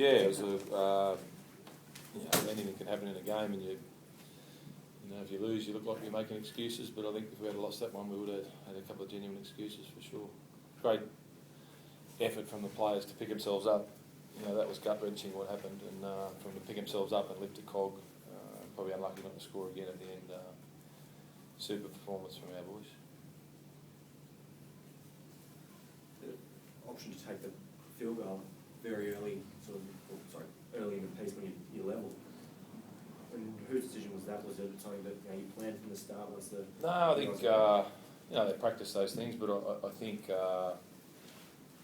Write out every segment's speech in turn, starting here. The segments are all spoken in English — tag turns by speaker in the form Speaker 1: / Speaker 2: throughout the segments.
Speaker 1: Yeah, it was anything can happen in a game, and if you lose, you look like you're making excuses. But I think if we had lost that one, we would have had a couple of genuine excuses for sure. Great effort from the players to pick themselves up. That was gut-wrenching what happened, and from to pick themselves up and lift a cog. Probably unlucky not to score again at the end. Super performance from our boys.
Speaker 2: The option to take the field goal very early, early in the piece when you level. And whose decision was that? Was it something that you planned from the start?
Speaker 1: No, I think they practice those things, but I think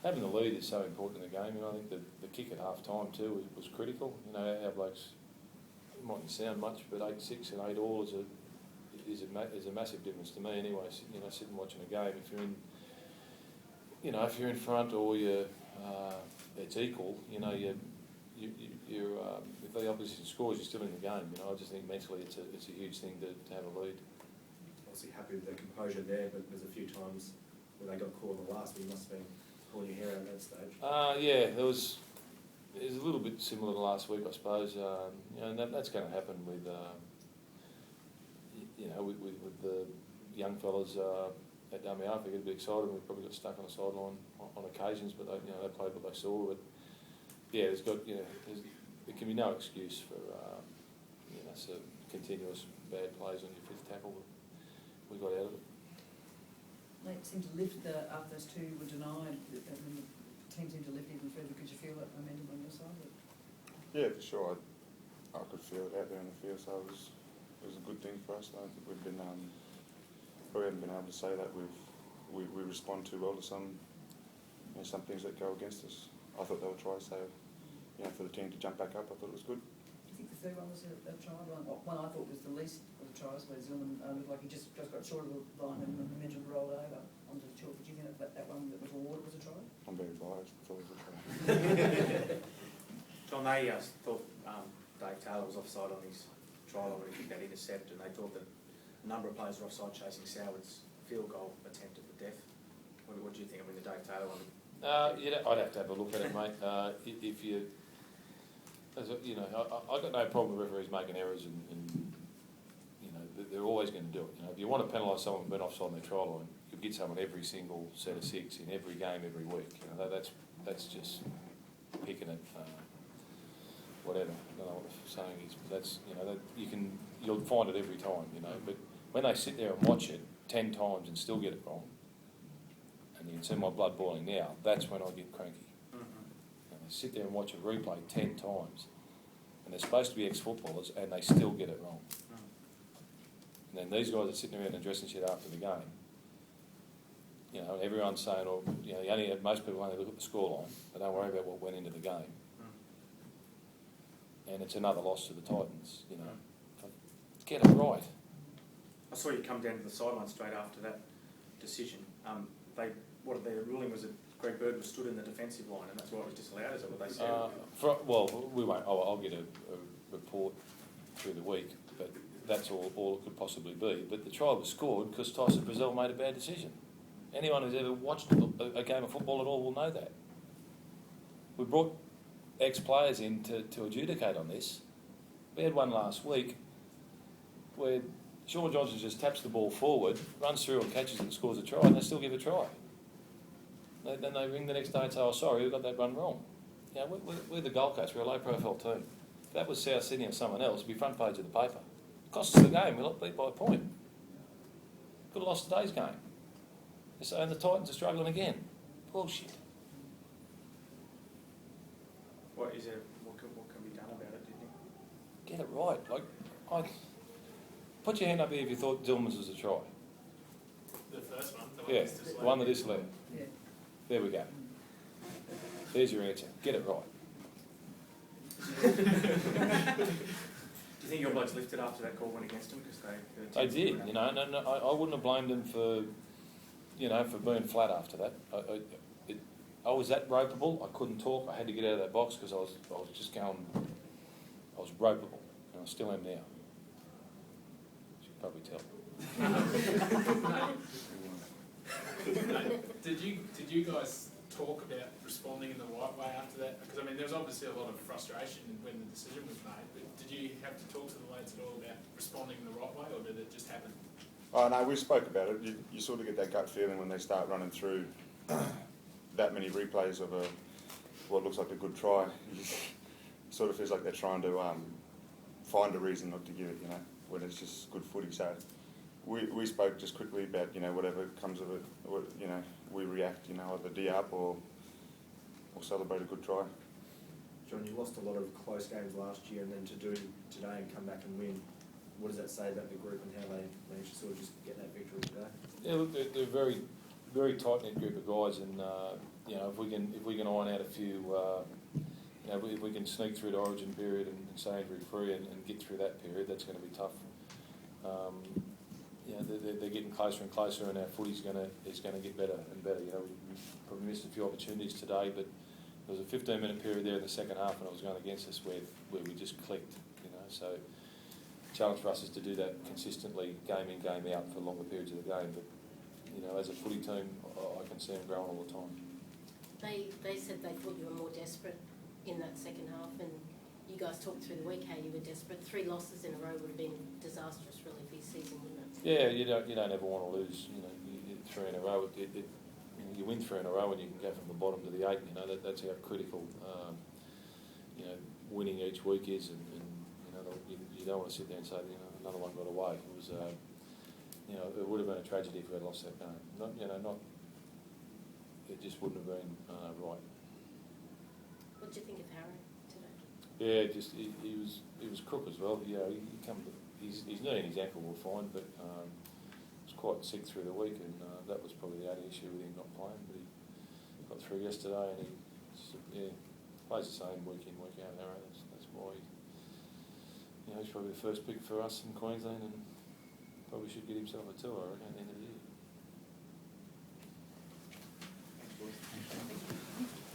Speaker 1: having the lead is so important in the game. I think the kick at half time too was critical. Our blokes, it mightn't sound much, but 8-6 and 8-all is a massive difference to me anyway. Sitting watching a game, if you're in front or it's equal, if the opposition scores, you're still in the game. I just think mentally it's a huge thing to have a lead.
Speaker 2: Obviously happy with the composure there, but there's a few times when they got caught in the last, you must have been pulling your hair out at that stage.
Speaker 1: Yeah, it was a little bit similar to last week, I suppose. And that's going to happen with the young fellas at WLF. They get a bit excited. We probably got stuck on the sideline on occasions, but they played what they saw. But yeah, there can be no excuse for some continuous bad plays on your fifth tackle. We got out of it.
Speaker 3: They seemed to lift after those two were denied. The team seemed to lift even further. Could you feel that momentum on your side?
Speaker 4: Yeah, for sure. I could feel it out there in the field, so it was a good thing for us. I don't think we've been we haven't been able to say that we respond too well to some things that go against us. I thought they would try, so for the team to jump back up, I thought it was good.
Speaker 3: Do you think the third one was a try? One I thought was the least of the tries, where Zillman looked like he just got short of the line and the momentum rolled over onto the chalk. Did you think that one that was awarded was a try?
Speaker 4: I'm very biased. It's always a try.
Speaker 5: John, they thought Dave Taylor was offside on his try line when he kicked that intercept, and they thought that a number of players were offside chasing Soward's field goal attempt at the death. What do you think? The Dave Taylor one?
Speaker 1: I'd have to have a look at it, mate. If you, I got no problem with referees making errors, and they're always going to do it. If you want to penalise someone for being offside on their try line, you'll get someone every single set of six in every game every week. That's just picking it. Whatever. I don't know what the saying is, but that's you'll find it every time. But when they sit there and watch it 10 times and still get it wrong, and you can see my blood boiling now, that's when I get cranky. And they sit there and watch a replay 10 times, and they're supposed to be ex-footballers, and they still get it wrong. And then these guys are sitting around and dressing shit after the game. Everyone's saying, most people only look at the scoreline, they don't worry about what went into the game. And it's another loss to the Titans. Get it right.
Speaker 5: I saw you come down to the sideline straight after that decision. Their ruling was that Greg Bird was stood in the defensive line, and that's why it was disallowed. Is that what they said?
Speaker 1: We won't. I'll get a report through the week, but that's all it could possibly be. But the try was scored because Tyson Frizzell made a bad decision. Anyone who's ever watched a game of football at all will know that. We brought ex-players in to adjudicate on this. We had one last week where Sean Johnson just taps the ball forward, runs through and catches it and scores a try, and they still give a try. Then they ring the next day and say, sorry, we got that run wrong. We're the Gold Coast, we're a low-profile team. If that was South Sydney or someone else, it'd be front page of the paper. It cost us the game, we got beat by a point. Could have lost today's game. And the Titans are struggling again. Bullshit.
Speaker 5: What can be done about it, do you think?
Speaker 1: Get it right. Put your hand up here if you thought Dillman's was a try.
Speaker 6: The first one?
Speaker 1: The one that is led.
Speaker 3: Yeah.
Speaker 1: There we go. There's your answer. Get it right.
Speaker 5: Do you think your blokes lifted after that call went against them? Because
Speaker 1: they did. I wouldn't have blamed them for being flat after that. I was that ropeable. I couldn't talk. I had to get out of that box because I was just going. I was ropeable, and I still am now. You can probably tell.
Speaker 6: Did you guys talk about responding in the right way after that? Because, I mean, there was obviously a lot of frustration when the decision was made, but did you have to talk to the lads at all about responding in the right way, or did it just happen?
Speaker 4: Oh no, we spoke about it. You sort of get that gut feeling when they start running through that many replays of what looks like a good try. It sort of feels like they're trying to find a reason not to give it, you know, when it's just good footy. So we spoke just quickly about, you know, whatever comes of it, you know, we react, you know, either D-up or celebrate a good try.
Speaker 2: John, you lost a lot of close games last year, and then to do today and come back and win, what does that say about the group and how they managed to sort of just get that victory today?
Speaker 1: Yeah, look, they're a very, very tight-knit group of guys, and you know, if we can iron out a few, you know, if we can sneak through the Origin period and stay injury-free and get through that period, that's going to be tough. You know, they're getting closer and closer, and our footy's going to get better and better. You know, we probably missed a few opportunities today, but there was a 15-minute period there in the second half, and it was going against us where we just clicked. You know, so the challenge for us is to do that consistently, game in, game out, for longer periods of the game. But you know, as a footy team, I can see them growing all the time.
Speaker 7: They said they thought you were more desperate in that second half, and you guys talked through the week how you were desperate. 3 losses in a row would have been disastrous, really, for your season, wouldn't it?
Speaker 1: Yeah, you don't ever want to lose. You know, 3 in a row. You win 3 in a row, and you can go from the bottom to the 8. You know, that's how critical you know, winning each week is, and you know, you don't want to sit there and say, you know, another one got away. It was you know, it would have been a tragedy if we had lost that game. It just wouldn't have been right.
Speaker 7: What do you think of Harry today?
Speaker 1: Yeah, just he was crook as well. You know, his knee and his ankle were fine, but was quite sick through the week, and that was probably the only issue with him not playing. But he got through yesterday, and he plays the same week in, week out. Harry, that's why he's probably the first pick for us in Queensland, and probably should get himself a tour, I reckon, at the end of the year.